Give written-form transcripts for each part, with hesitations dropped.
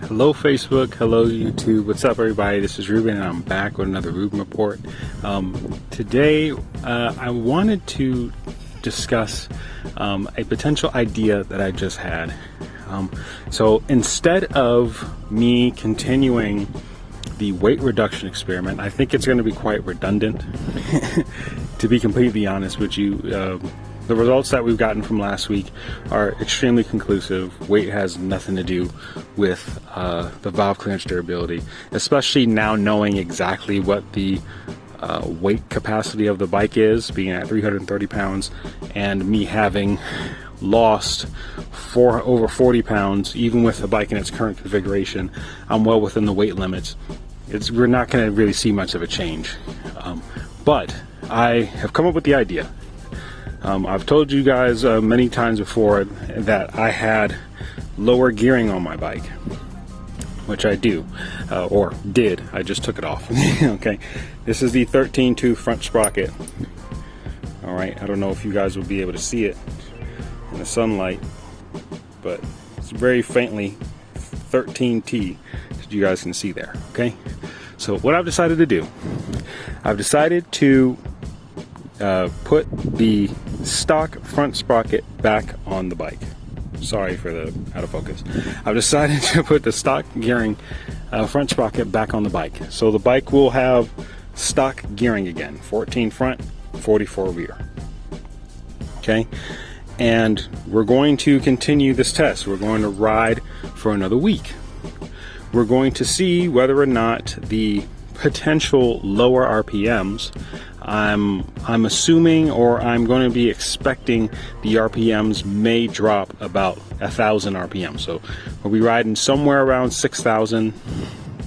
Hello Facebook, hello YouTube, what's up everybody? This is Ruben and I'm back with another Ruben Report. Today I wanted to discuss a potential idea that I just had. So instead of me continuing the weight reduction experiment, I think it's going to be quite redundant. To be completely honest with you, the results that we've gotten from last week are extremely conclusive. Weight has nothing to do with the valve clearance durability, especially now knowing exactly what the weight capacity of the bike is, being at 330 pounds, and me having lost over 40 pounds, even with the bike in its current configuration. I'm well within the weight limits. We're not going to really see much of a change. But I have come up with the idea. I've told you guys many times before that I had lower gearing on my bike, which I do, or did. I just took it off. Okay, this is the 13-tooth front sprocket. All right, I don't know if you guys will be able to see it in the sunlight, but it's very faintly 13T that you guys can see there. Okay, so what I've decided to do, I've decided to put the stock front sprocket back on the bike. Sorry for the out of focus. I've decided to put the stock gearing front sprocket back on the bike. So the bike will have stock gearing again, 14 front, 44 rear. Okay, and we're going to continue this test. We're going to ride for another week. We're going to see whether or not the potential lower RPMs, I'm assuming, or I'm going to be expecting, the RPMs may drop about 1,000 RPM. So we'll be riding somewhere around 6,000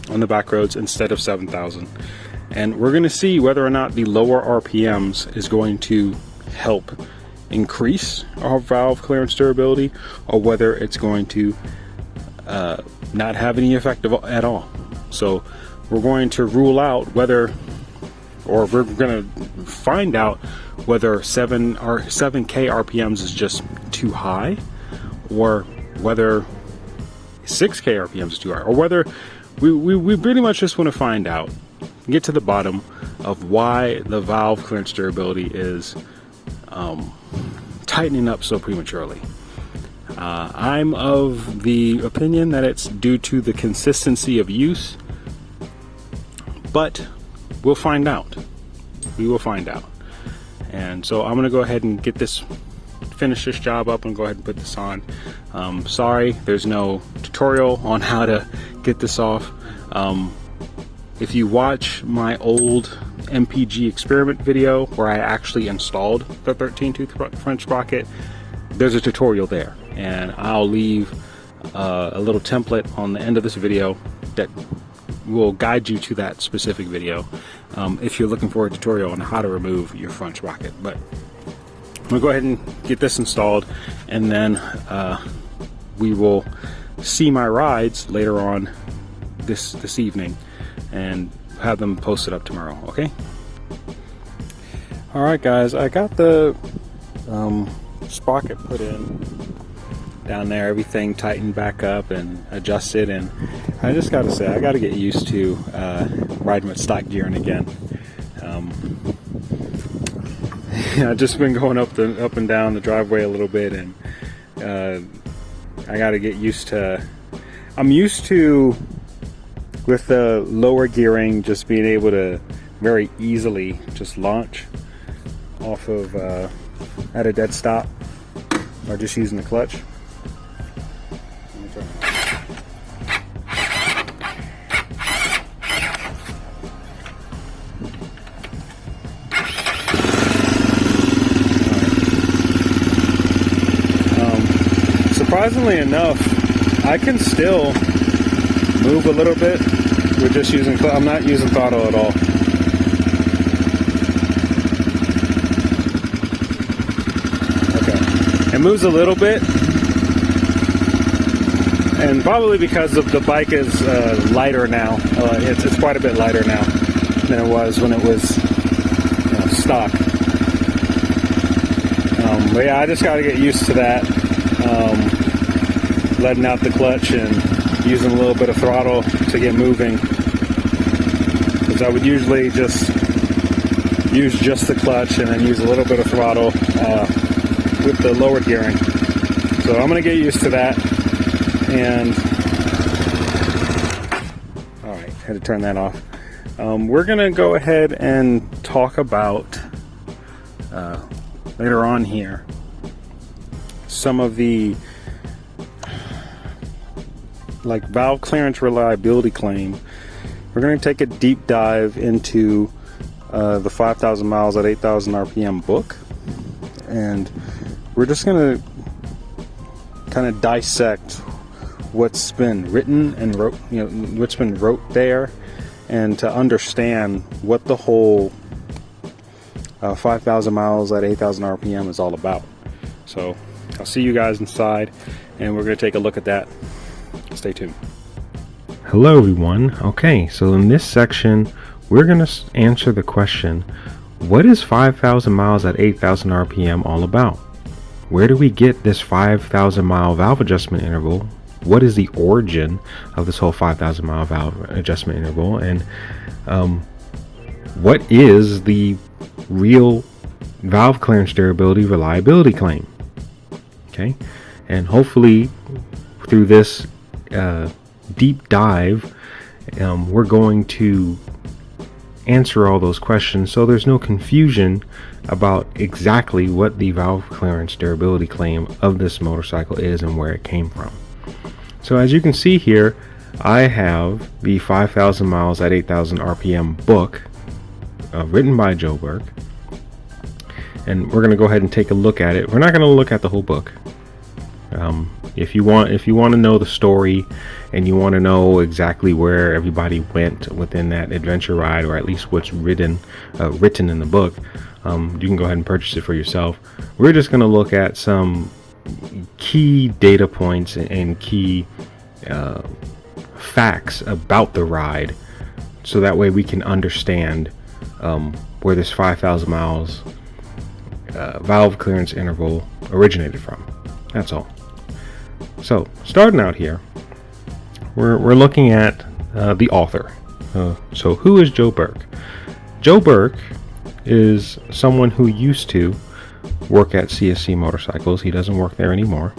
on the back roads instead of 7,000. And we're going to see whether or not the lower RPMs is going to help increase our valve clearance durability, or whether it's going to not have any effect at all. So we're going to rule out whether, or we're going to find out whether 7K RPMs is just too high, or whether 6K RPMs is too high, or whether we pretty much just want to find out, get to the bottom of why the valve clearance durability is tightening up so prematurely. I'm of the opinion that it's due to the consistency of use, but we'll find out. We will find out. And so I'm gonna go ahead and finish this job up and go ahead and put this on. Sorry, there's no tutorial on how to get this off. If you watch my old MPG experiment video where I actually installed the 13-tooth front sprocket, there's a tutorial there, and I'll leave a little template on the end of this video that will guide you to that specific video if you're looking for a tutorial on how to remove your front sprocket. But I'm gonna go ahead and get this installed, and then we will see my rides later on this evening and have them posted up tomorrow. Okay. All right, guys, I got the sprocket put in down there, everything tightened back up and adjusted, and I just gotta say, I gotta get used to riding with stock gearing again. I've just been going up and down the driveway a little bit, and I gotta get used to, I'm used to, with the lower gearing, just being able to very easily just launch off of at a dead stop, or just using the clutch. Surprisingly enough, I can still move a little bit with just using, I'm not using throttle at all. Okay, it moves a little bit, and probably because of the bike is lighter now. It's quite a bit lighter now than it was when it was stock. But yeah, I just got to get used to that. Letting out the clutch and using a little bit of throttle to get moving, because I would usually just use just the clutch and then use a little bit of throttle with the lowered gearing. So I'm going to get used to that. And all right, had to turn that off. We're going to go ahead and talk about later on here some of the like valve clearance reliability claim. We're going to take a deep dive into the 5,000 miles at 8,000 RPM book, and we're just going to kind of dissect what's been written and wrote, what's been wrote there, and to understand what the whole 5,000 miles at 8,000 RPM is all about. So I'll see you guys inside, and we're going to take a look at that. Stay tuned. Hello everyone. Okay, so in this section we're going to answer the question, what is 5,000 miles at 8,000 RPM all about? Where do we get this 5,000 mile valve adjustment interval? What is the origin of this whole 5,000 mile valve adjustment interval? And what is the real valve clearance durability reliability claim? Okay, and hopefully through this deep dive, we're going to answer all those questions so there's no confusion about exactly what the valve clearance durability claim of this motorcycle is and where it came from. So as you can see here, I have the 5,000 miles at 8,000 RPM book written by Joe Burke, and we're going to go ahead and take a look at it. We're not going to look at the whole book. If you want to know the story and you want to know exactly where everybody went within that adventure ride, or at least what's written in the book, you can go ahead and purchase it for yourself. We're just going to look at some key data points and key facts about the ride, so that way we can understand where this 5,000 miles valve clearance interval originated from. That's all. So starting out here, we're looking at the author. So who is Joe Burke? Joe Burke is someone who used to work at CSC Motorcycles. He doesn't work there anymore.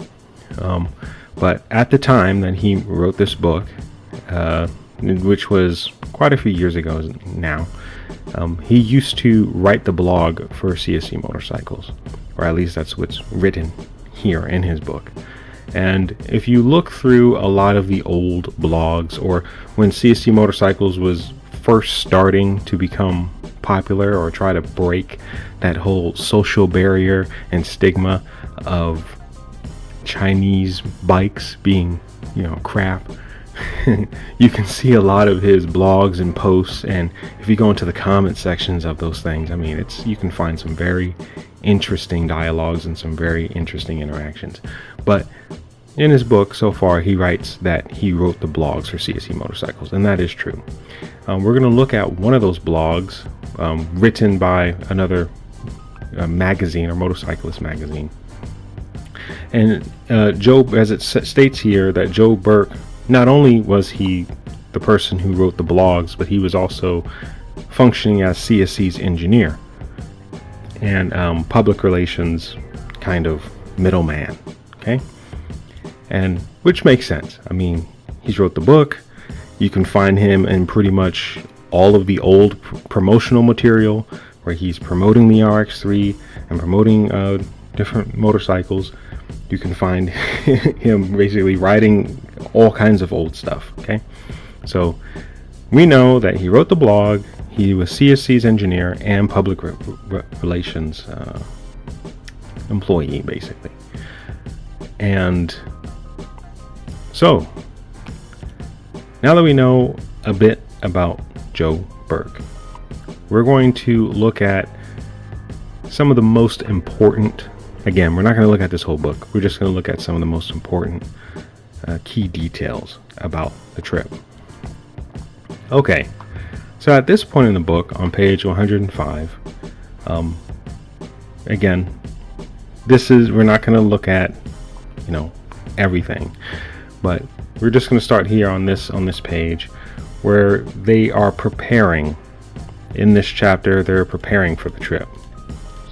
But at the time that he wrote this book, which was quite a few years ago now, he used to write the blog for CSC Motorcycles, or at least that's what's written here in his book. And if you look through a lot of the old blogs, or when CSC Motorcycles was first starting to become popular or try to break that whole social barrier and stigma of Chinese bikes being, crap, you can see a lot of his blogs and posts, and if you go into the comment sections of those things, I mean, you can find some very interesting dialogues and some very interesting interactions. But in his book so far, he writes that he wrote the blogs for CSC Motorcycles, and that is true. We're going to look at one of those blogs written by another magazine, or motorcyclist magazine. And Joe, as it states here, that Joe Burke, not only was he the person who wrote the blogs, but he was also functioning as CSC's engineer and public relations kind of middleman. Okay, and which makes sense. I mean, he's wrote the book. You can find him in pretty much all of the old promotional material where he's promoting the RX3 and promoting different motorcycles. You can find him basically writing all kinds of old stuff. Okay, so we know that he wrote the blog. He was CSC's engineer and public relations employee, basically. And so now that we know a bit about Joe Burke, we're going to look at some of the most important. Again, we're not going to look at this whole book. We're just going to look at some of the most important key details about the trip. Okay, so at this point in the book, on page 105, again, we're not going to look at, everything, but we're just going to start here on this page where they are preparing. In this chapter, they're preparing for the trip.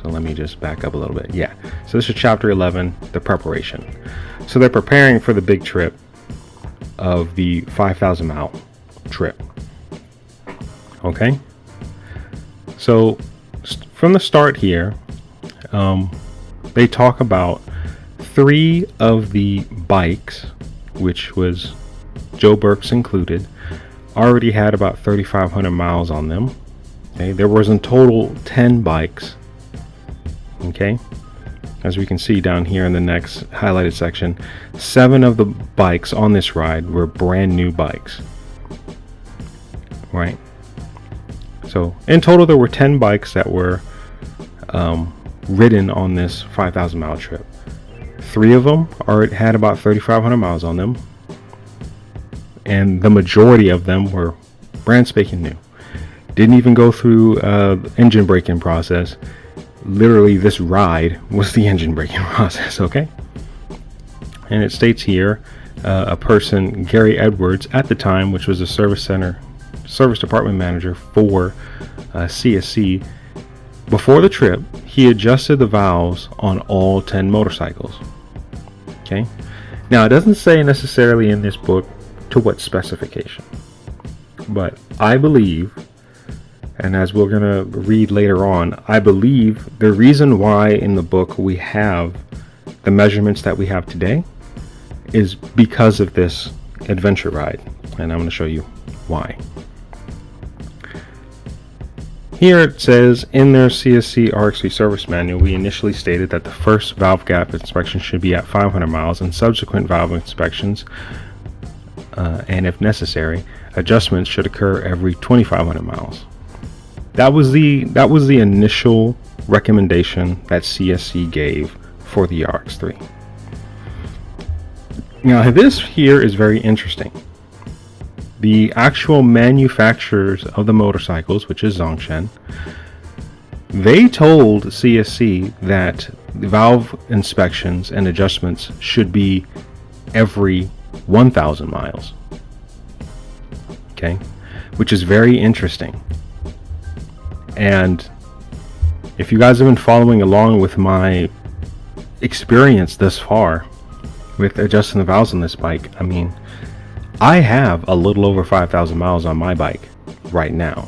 So let me just back up a little bit. Yeah, so this is chapter 11, the preparation. So they're preparing for the big trip of the 5,000 mile trip. Okay, so from the start here, they talk about 3 of the bikes, which was Joe Burke's included, already had about 3,500 miles on them. Okay, there was in total 10 bikes. Okay, as we can see down here in the next highlighted section, 7 of the bikes on this ride were brand new bikes. Right, so in total there were 10 bikes that were ridden on this 5,000 mile trip. 3 of them had about 3,500 miles on them, and the majority of them were brand spanking new. Didn't even go through engine braking process. Literally, this ride was the engine braking process. Okay, and it states here a person, Gary Edwards, at the time, which was a service department manager for CSC. Before the trip, he adjusted the valves on all 10 motorcycles. Okay, now it doesn't say necessarily in this book to what specification, but I believe, and as we're going to read later on, I believe the reason why in the book we have the measurements that we have today is because of this adventure ride, and I'm going to show you why. Here it says, in their CSC RX3 service manual, we initially stated that the first valve gap inspection should be at 500 miles, and subsequent valve inspections, and if necessary, adjustments should occur every 2,500 miles. That was the initial recommendation that CSC gave for the RX3. Now this here is very interesting. The actual manufacturers of the motorcycles, which is Zhongshan, they told CSC that the valve inspections and adjustments should be every 1,000 miles. Okay, which is very interesting. And if you guys have been following along with my experience thus far with adjusting the valves on this bike, I mean, I have a little over 5,000 miles on my bike right now,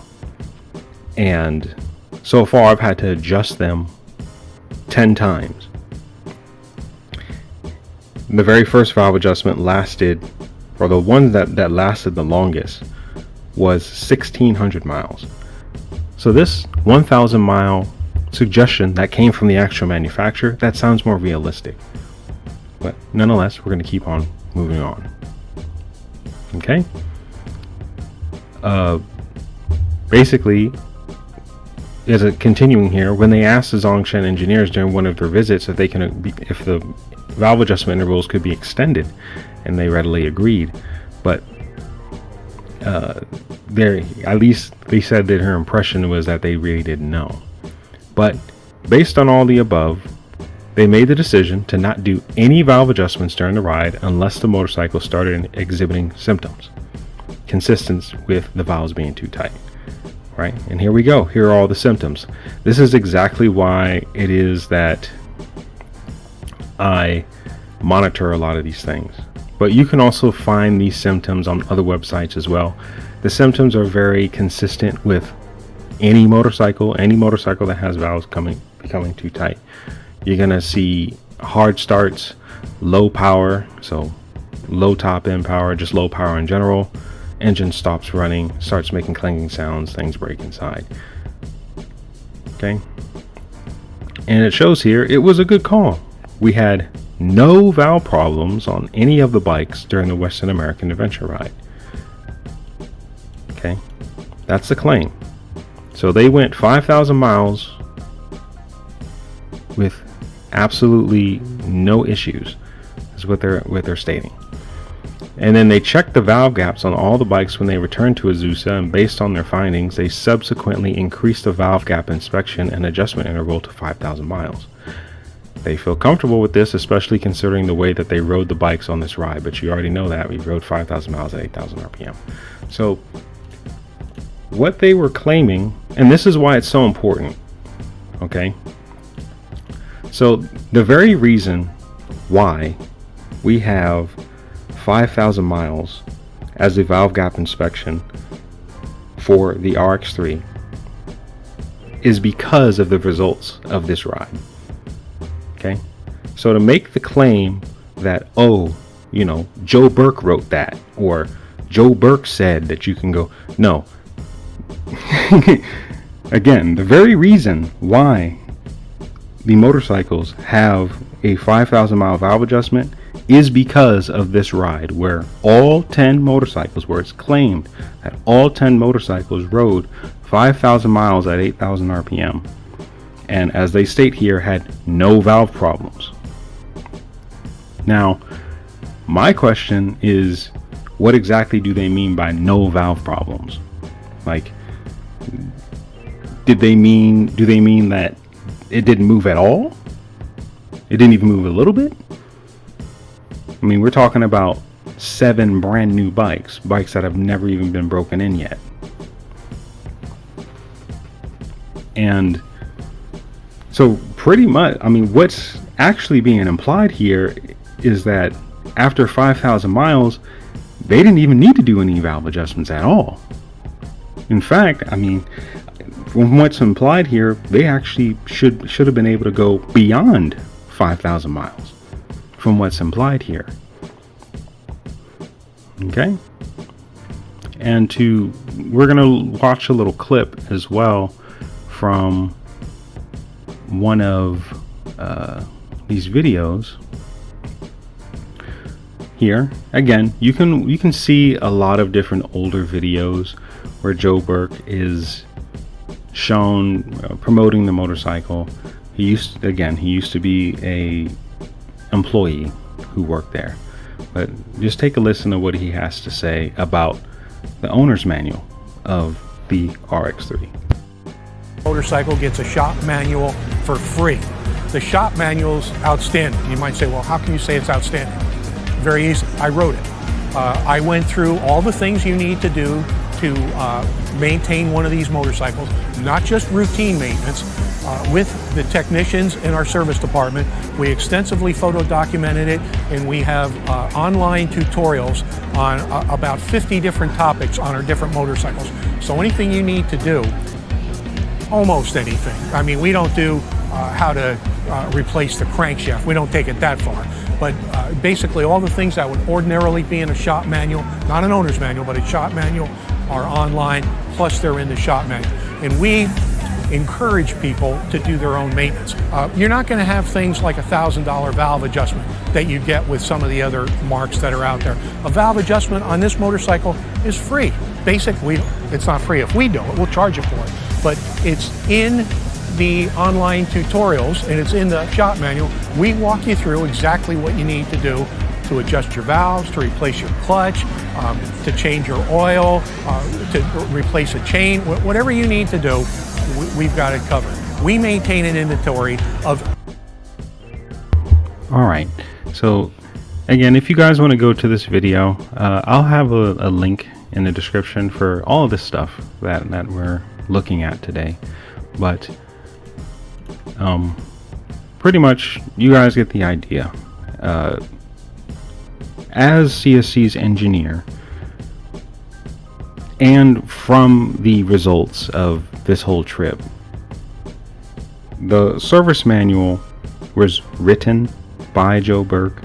and so far I've had to adjust them 10 times. The very first valve adjustment lasted, or the one that lasted the longest, was 1,600 miles. So this 1,000 mile suggestion that came from the actual manufacturer, that sounds more realistic, but nonetheless we're going to keep on moving on. Okay, basically, as a continuing here, when they asked the Zhongshan engineers during one of their visits if the valve adjustment intervals could be extended, and they readily agreed, but at least they said that her impression was that they really didn't know. But based on all the above, they made the decision to not do any valve adjustments during the ride unless the motorcycle started exhibiting symptoms consistent with the valves being too tight. Right, and here we go. Here are all the symptoms. This is exactly why it is that I monitor a lot of these things. But you can also find these symptoms on other websites as well. The symptoms are very consistent with any motorcycle that has valves becoming too tight. You're gonna see hard starts, low power, so low top end power, just low power in general. Engine stops running, starts making clanging sounds, things break inside. Okay, and it shows here it was a good call. We had no valve problems on any of the bikes during the Western American adventure ride. Okay, that's the claim. So they went 5,000 miles with absolutely no issues, is what they're stating. And then they checked the valve gaps on all the bikes when they returned to Azusa, and based on their findings, they subsequently increased the valve gap inspection and adjustment interval to 5,000 miles. they feel comfortable with this, especially considering the way that they rode the bikes on this ride. But you already know that we rode 5,000 miles at 8,000 RPM. So what they were claiming, and this is why it's so important, okay? So the very reason why we have 5,000 miles as the valve gap inspection for the RX3 is because of the results of this ride. Okay, so to make the claim that, oh, you know, Joe Burke wrote that, or Joe Burke said that you can go, no. Again, the very reason why the motorcycles have a 5,000 mile valve adjustment is because of this ride, where all 10 motorcycles, where it's claimed that all 10 motorcycles rode 5,000 miles at 8,000 RPM, and as they state here, had no valve problems. Now, my question is, what exactly do they mean by no valve problems? Like, do they mean that it didn't move at all? It didn't even move a little bit? I mean, we're talking about 7 brand new bikes that have never even been broken in yet. And so pretty much, I mean, what's actually being implied here is that after 5,000 miles, they didn't even need to do any valve adjustments at all. In fact, I mean, from what's implied here, they actually should have been able to go beyond 5,000 miles from what's implied here. Okay? And we're going to watch a little clip as well from one of these videos here. Again, you can see a lot of different older videos where Joe Burke is shown promoting the motorcycle. He used to be a employee who worked there. But just take a listen to what he has to say about the owner's manual of the RX3. Motorcycle gets a shop manual for free. The shop manual's outstanding. You might say, well, how can you say it's outstanding? Very easy. I wrote it. I went through all the things you need to do to maintain one of these motorcycles, not just routine maintenance. With the technicians in our service department, we extensively photo documented it, and we have online tutorials on about 50 different topics on our different motorcycles. So anything you need to do, almost anything. I mean, we don't do how to replace the crankshaft. We don't take it that far. But basically all the things that would ordinarily be in a shop manual, not an owner's manual, but a shop manual, are online, plus they're in the shop manual. And we encourage people to do their own maintenance. You're not going to have things like $1,000 valve adjustment that you get with some of the other marks that are out there. A valve adjustment on this motorcycle is free. It's not free if we do it, we'll charge you for it. But it's in the online tutorials and it's in the shop manual. We walk you through exactly what you need to do to adjust your valves, to replace your clutch, to change your oil, to replace a chain, whatever you need to do, we've got it covered. We maintain an inventory of... All right, so again, if you guys want to go to this video, I'll have a link in the description for all of this stuff that we're looking at today. But pretty much you guys get the idea. As CSC's engineer, and from the results of this whole trip, the service manual was written by Joe Burke.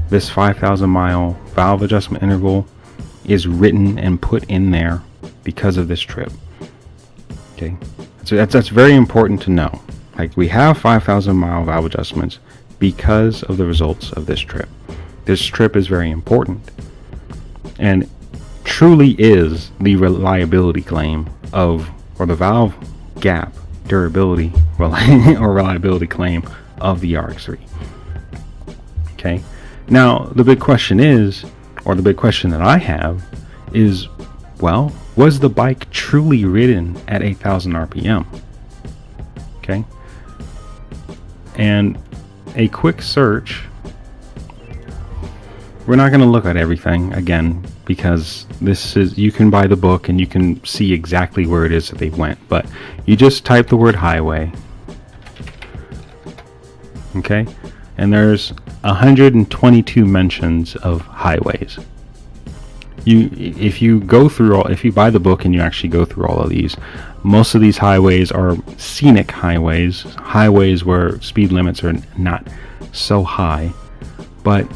This 5,000 mile valve adjustment interval is written and put in there because of this trip. Okay, so that's very important to know. Like, we have 5,000 mile valve adjustments because of the results of this trip. This trip is very important and truly is the reliability claim of, or the valve gap durability or reliability claim of the RX3. Okay, now the big question is, or the big question that I have is, well, was the bike truly ridden at 8,000 RPM? Okay, and a quick search, we're not going to look at everything again, because this is, you can buy the book and you can see exactly where it is that they went, but you just type the word highway, okay, and there's 122 mentions of highways. If you buy the book and you actually go through all of these, most of these highways are scenic highways where speed limits are not so high, but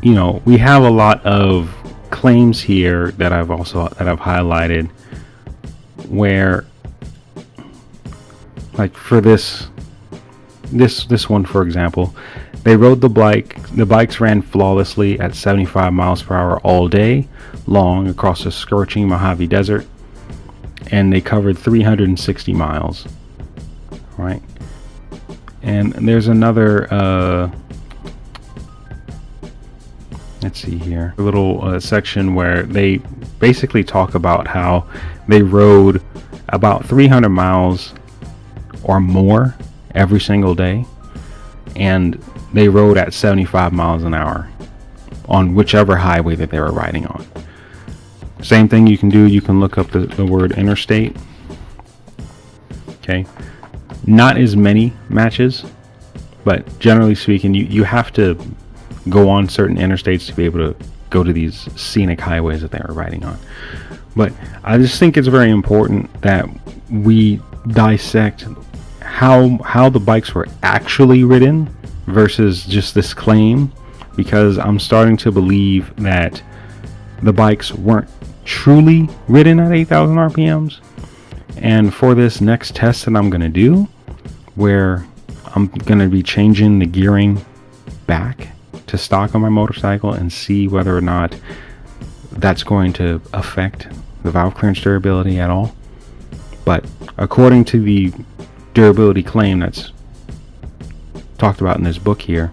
you know, we have a lot of claims here that I've highlighted, where, like for this one, for example, they rode the bikes ran flawlessly at 75 miles per hour all day long across the scorching Mojave Desert, and they covered 360 miles, right? And there's another let's see here, a little section where they basically talk about how they rode about 300 miles or more every single day, and they rode at 75 miles an hour on whichever highway that they were riding on. Same thing you can do, you can look up the word interstate. Okay, not as many matches, but generally speaking, you have to go on certain interstates to be able to go to these scenic highways that they are riding on. But I just think it's very important that we dissect how the bikes were actually ridden versus just this claim, because I'm starting to believe that the bikes weren't truly ridden at 8,000 RPMs. And for this next test that I'm going to do, where I'm going to be changing the gearing back to stock on my motorcycle and see whether or not that's going to affect the valve clearance durability at all. But according to the durability claim that's talked about in this book here,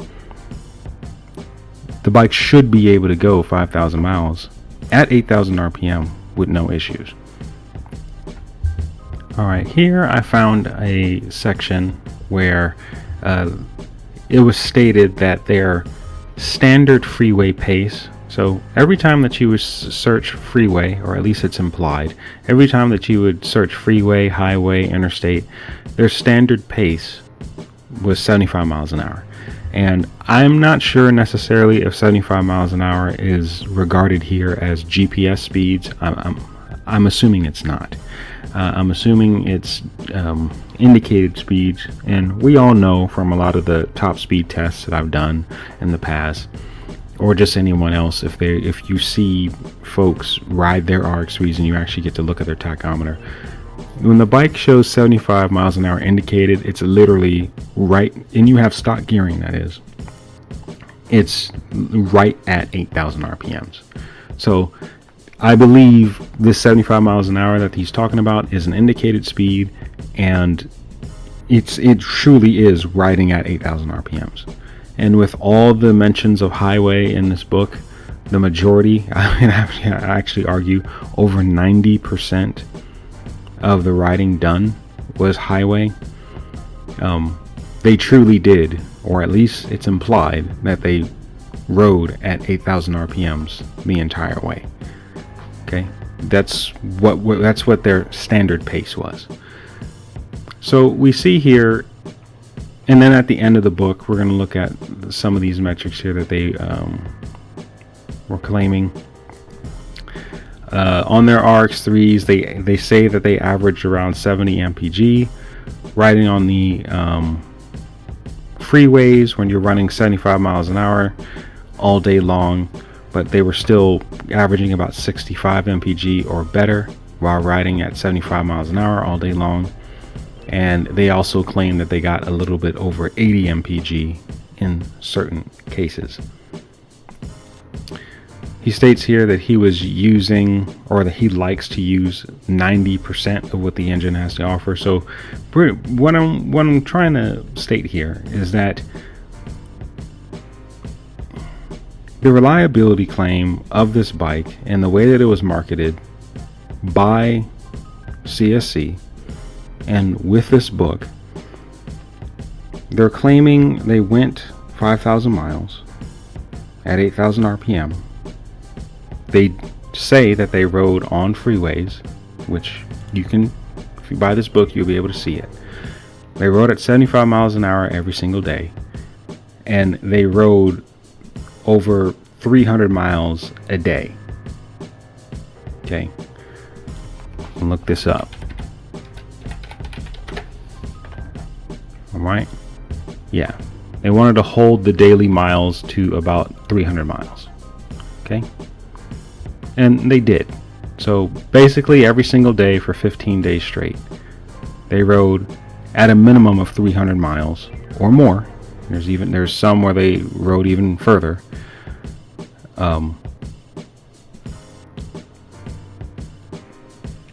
the bike should be able to go 5,000 miles at 8,000 RPM with no issues. Alright, here I found a section where it was stated that their standard freeway pace, so every time that you would search freeway, or at least it's implied, every time that you would search freeway, highway, interstate, their standard pace was 75 miles an hour. And I'm not sure necessarily if 75 miles an hour is regarded here as GPS speeds. I'm assuming it's not. I'm assuming it's indicated speeds, and we all know from a lot of the top speed tests that I've done in the past, or just anyone else, if you see folks ride their RX3s and you actually get to look at their tachometer, when the bike shows 75 miles an hour indicated, it's literally right, and you have stock gearing, that is, it's right at 8,000 RPMs. So I believe this 75 miles an hour that he's talking about is an indicated speed, and it truly is riding at 8,000 RPMs. And with all the mentions of highway in this book, the majority, I actually argue over 90% of the riding done was highway. They truly did, or at least it's implied that they rode at 8,000 RPMs the entire way. Okay, that's what their standard pace was. So we see here, and then at the end of the book, we're going to look at some of these metrics here that they were claiming. On their RX3s, they say that they averaged around 70 mpg, riding on the freeways when you're running 75 miles an hour all day long, but they were still averaging about 65 mpg or better while riding at 75 miles an hour all day long. And they also claim that they got a little bit over 80 mpg in certain cases. He states here that he was using, or that he likes to use, 90% of what the engine has to offer. So what I'm trying to state here is that the reliability claim of this bike and the way that it was marketed by CSC and with this book, they're claiming they went 5,000 miles at 8,000 RPM. They say that they rode on freeways, which you can, if you buy this book, you'll be able to see it. They rode at 75 miles an hour every single day, and they rode over 300 miles a day. Okay, and look this up. All right, yeah, they wanted to hold the daily miles to about 300 miles. Okay, and they did. So basically every single day for 15 days straight, they rode at a minimum of 300 miles or more. There's some where they rode even further.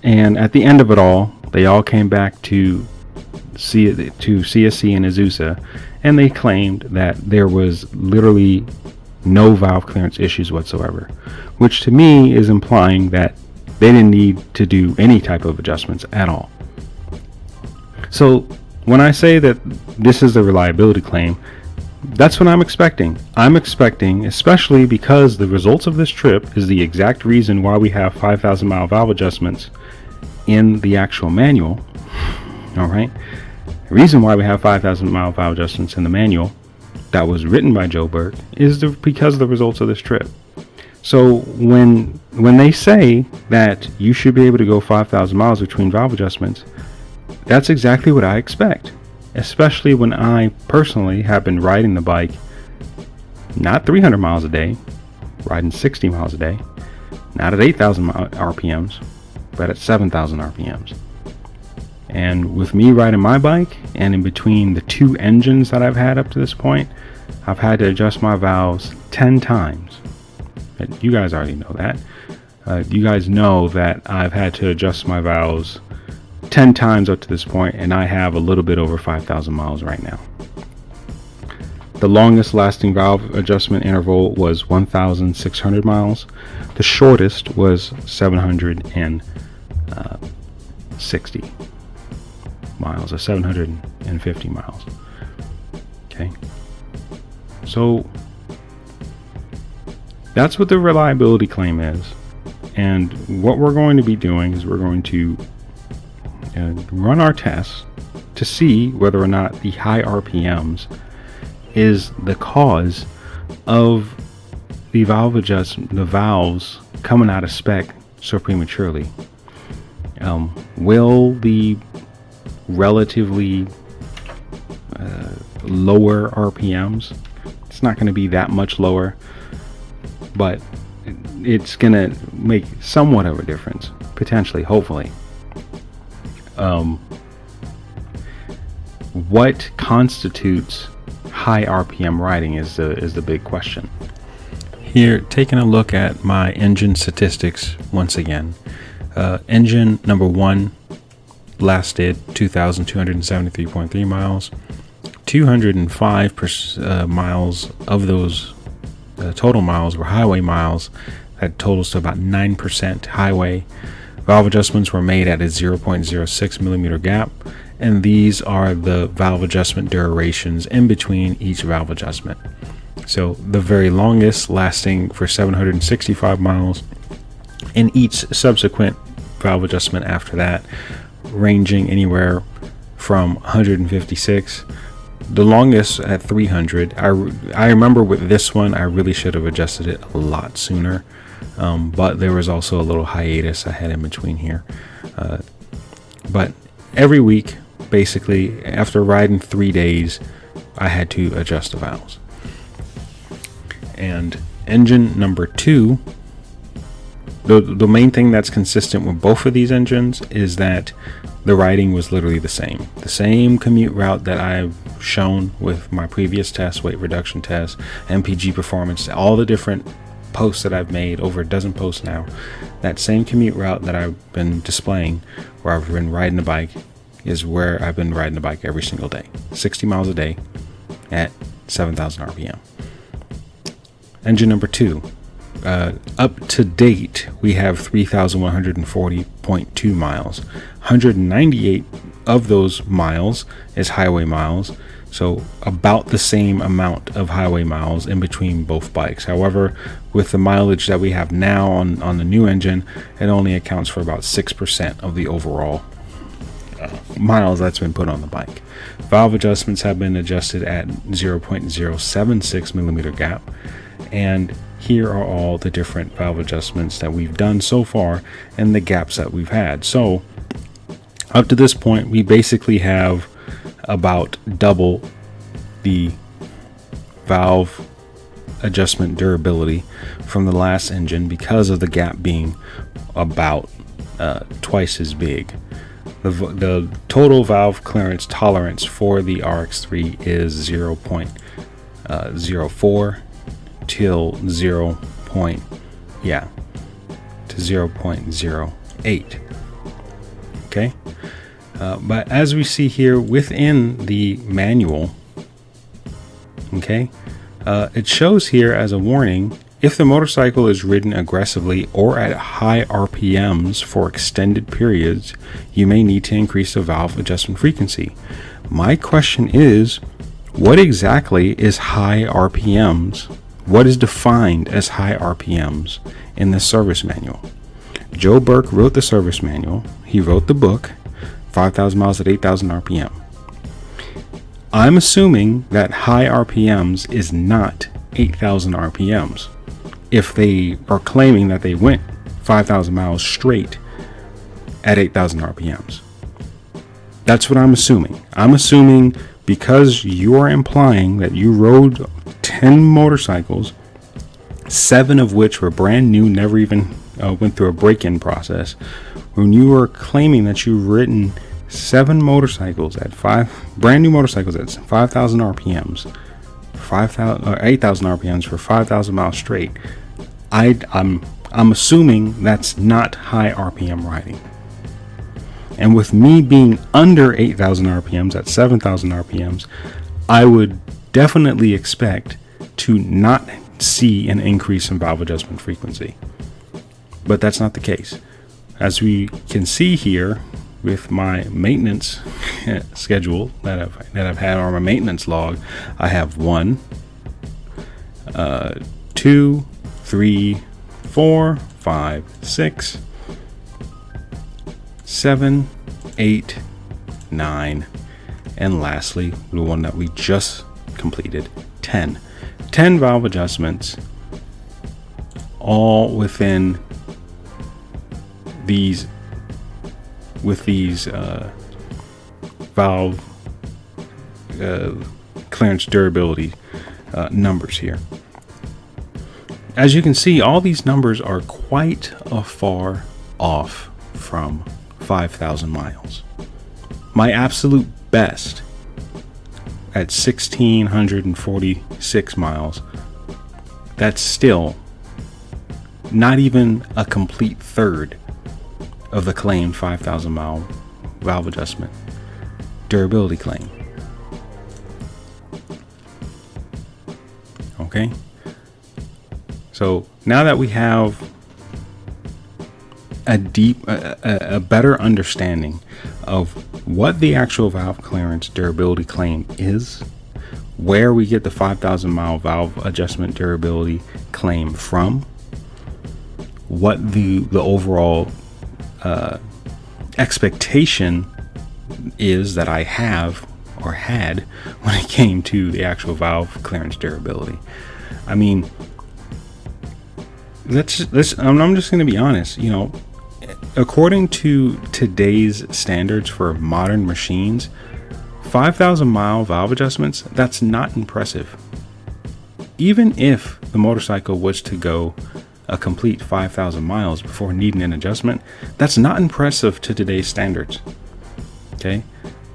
And at the end of it all, they all came back to CSC and Azusa, and they claimed that there was literally no valve clearance issues whatsoever, which to me is implying that they didn't need to do any type of adjustments at all. So when I say that this is a reliability claim, that's what I'm expecting. I'm expecting, especially because the results of this trip is the exact reason why we have 5,000 mile valve adjustments in the actual manual. All right. The reason why we have 5,000 mile valve adjustments in the manual that was written by Joe Burke is because of the results of this trip. So when they say that you should be able to go 5,000 miles between valve adjustments, that's exactly what I expect. Especially when I personally have been riding the bike not 300 miles a day, riding 60 miles a day, not at 8,000 RPMs, but at 7,000 RPMs. And with me riding my bike, and in between the two engines that I've had up to this point, I've had to adjust my valves 10 times. You guys already know that. You guys know that I've had to adjust my valves 10 times up to this point, and I have a little bit over 5,000 miles right now. The longest lasting valve adjustment interval was 1,600 miles. The shortest was 760 miles, or 750 miles. Okay, so that's what the reliability claim is. And what we're going to be doing is we're going to run our tests to see whether or not the high RPMs is the cause of the valves coming out of spec so prematurely. Will the relatively lower RPMs, it's not going to be that much lower, but it's going to make somewhat of a difference, potentially, hopefully. What constitutes high RPM riding is the big question. Here, taking a look at my engine statistics once again. Engine number 1 lasted 2,273.3 miles. 205 miles of those total miles were highway miles. That totals to about 9% highway. Valve adjustments were made at a 0.06 millimeter gap, and these are the valve adjustment durations in between each valve adjustment. So the very longest lasting for 765 miles, and each subsequent valve adjustment after that ranging anywhere from 156. The longest at 300. I remember with this one, I really should have adjusted it a lot sooner. But there was also a little hiatus I had in between here. But every week, basically, after riding 3 days, I had to adjust the valves. And engine number 2, the main thing that's consistent with both of these engines is that the riding was literally the same. The same commute route that I've shown with my previous tests, weight reduction tests, MPG performance, all the different posts that I've made, over a dozen posts now. That same commute route that I've been displaying, where I've been riding the bike, is where I've been riding the bike every single day. 60 miles a day at 7,000 RPM. Engine number 2. Up to date, we have 3,140.2 miles. 198 of those miles is highway miles. So about the same amount of highway miles in between both bikes. However, with the mileage that we have now on the new engine, it only accounts for about 6% of the overall miles that's been put on the bike. Valve adjustments have been adjusted at 0.076 millimeter gap, and here are all the different valve adjustments that we've done so far and the gaps that we've had. So up to this point, we basically have about double the valve adjustment durability from the last engine because of the gap being about twice as big. The total valve clearance tolerance for the RX3 is 0.04 till 0.08. Okay. But as we see here within the manual, okay, it shows here as a warning, if the motorcycle is ridden aggressively or at high RPMs for extended periods, you may need to increase the valve adjustment frequency. My question is, what exactly is high RPMs? What is defined as high RPMs in the service manual? Joe Burke wrote the service manual. He wrote the book, 5,000 miles at 8,000 RPM. I'm assuming that high RPMs is not 8,000 RPMs. If they are claiming that they went 5,000 miles straight at 8,000 RPMs. That's what I'm assuming. I'm assuming because you are implying that you rode 10 motorcycles, 7 of which were brand new, never even went through a break-in process. When you are claiming that you've ridden 7 motorcycles at brand new motorcycles at 5,000 RPMs, 5,000 or 8,000 RPMs for 5,000 miles straight, I'm assuming that's not high RPM riding. And with me being under 8,000 RPMs at 7,000 RPMs, I would definitely expect to not see an increase in valve adjustment frequency. But that's not the case. As we can see here with my maintenance schedule that I've had on my maintenance log, I have 1, 2, 3, 4, 5, 6, 7, 8, 9, and lastly, the one that we just completed, 10. 10 valve adjustments, all within these valve clearance durability numbers here. As you can see, all these numbers are quite far off from 5,000 miles. My absolute best at 1,646 miles, that's still not even a complete third of the claimed 5,000 mile valve adjustment durability claim. Okay, so now that we have a better understanding of what the actual valve clearance durability claim is, where we get the 5,000 mile valve adjustment durability claim from, what the overall expectation is that I have or had when it came to the actual valve clearance durability. I mean, I'm just going to be honest, you know, according to today's standards for modern machines, 5,000 mile valve adjustments, that's not impressive. Even if the motorcycle was to go a complete 5,000 miles before needing an adjustment, that's not impressive to today's standards. Okay,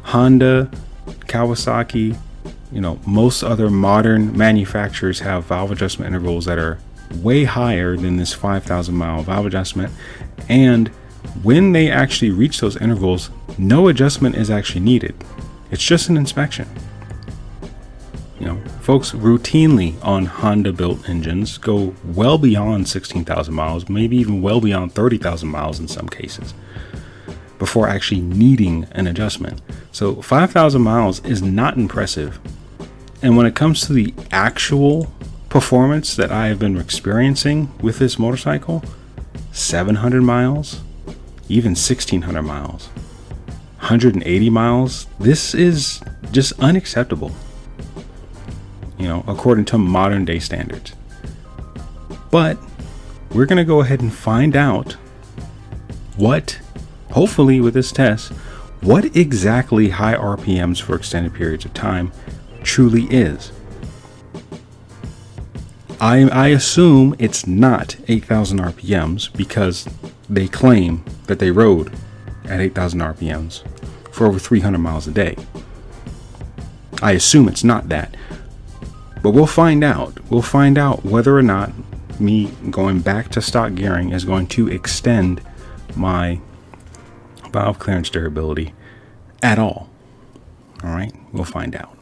Honda, Kawasaki, you know, most other modern manufacturers have valve adjustment intervals that are way higher than this 5,000 mile valve adjustment, and when they actually reach those intervals, no adjustment is actually needed. It's just an inspection. You know, folks routinely on Honda built engines go well beyond 16,000 miles, maybe even well beyond 30,000 miles in some cases. before actually needing an adjustment. So 5,000 miles is not impressive. And when it comes to the actual performance that I have been experiencing with this motorcycle, 700 miles, even 1,600 miles, 180 miles, this is just unacceptable, according to modern day standards. But we're going to go ahead and find out hopefully with this test, what exactly high RPMs for extended periods of time truly is. I assume it's not 8,000 RPMs because they claim that they rode at 8,000 RPMs for over 300 miles a day. I assume it's not that, but we'll find out. We'll find out whether or not me going back to stock gearing is going to extend my valve clearance durability at all. All right, we'll find out.